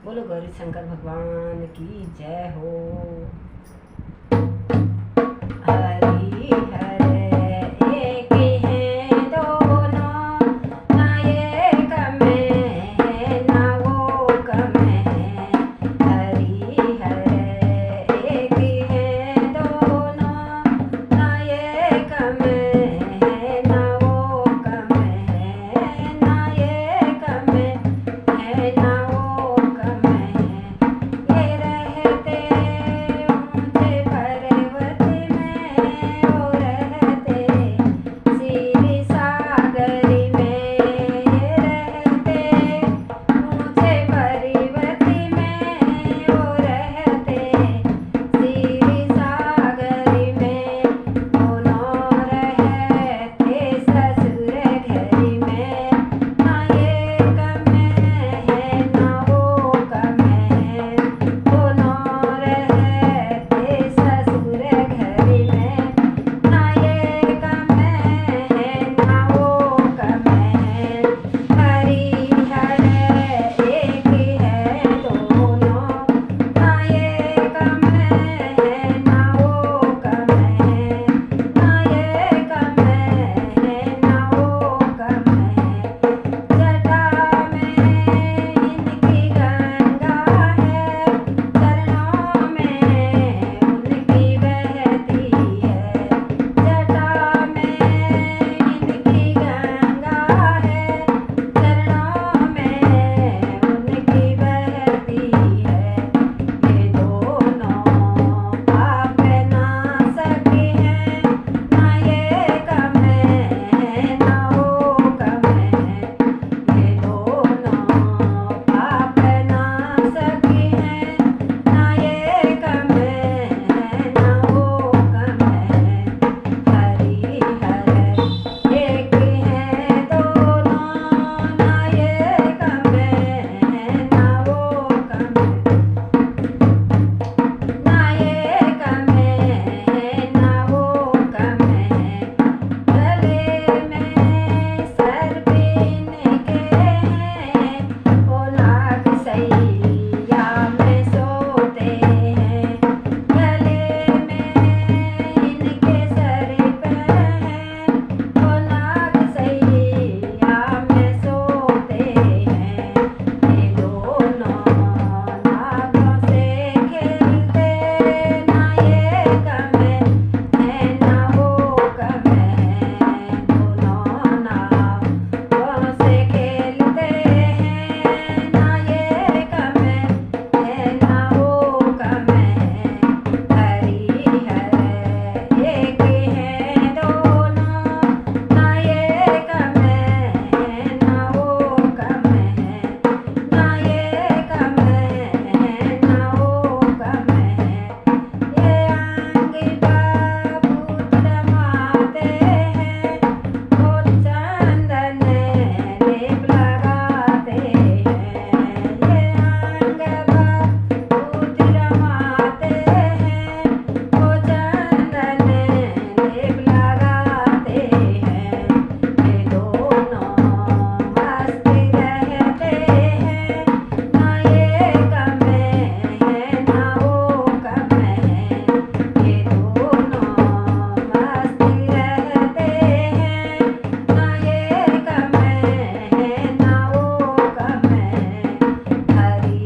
बोलो गौरी शंकर भगवान की जय हो। हरि हरे एक हैं दोनों, ना ये कम है ना वो कम है। हरि हरे एक हैं दोनों, ना ये कम है ना वो कम है। ना ये कम है ना वो कम है। ये रहते ऊंचे पर्वत में, वो रहते सीधी सागर में। ये रहते ऊंचे पर्वत में, वो रहते सीधी सागर में। दोनों रहते ससुर घर में, ना ये कम है ना वो कम है। दोनों रहते ससुर घर में, ना ये कम है ना वो कम है। हरि हरे एक है दोनों, ना ये कम है ना वो कम है। ना ये कम है ना वो कम है। जटा में इनकी गंगा है, चरणों में उनकी बहती है। जटा में इनकी गंगा है, चरणों में उनकी बहती है। ये दोनों पाप नाशक हैं, ना ये कम है ना वो कम है। ये दोनों पाप नाशक हैं, ना ये कम है ना वो कम है। हरि हरे एक हैं दोनों, ना ये कम है ना वो कम है। ना ये कम है ना वो कम है। गले में सर्प इनके हैं, वो नाग सैया में सोते हैं। गले में इनके सर्प हैं, वो नाग सैया में सोते हैं। ये दोनों नागों से खेलते, ना ये कम है ना वो कम है। दोनों नागों से खेलते हैं, ना ये कम है ना वो कम है। हरि हरे एक हैं दोनों, ना ये कम है ना वो कम है। ना ये कम है ना वो कम है। ये अंग बाबूत रमाते हैं, वो चंदन लेप लगाते हैं। ये अंग बाबूत रमाते हैं, वो चंदन लेप लगाते हैं। ये दोनों मस्त रहते हैं, ना ये कम है ना वो कम है। ये दोनों मस्त रहते हैं, ना ये कम है ना वो कम है। हरि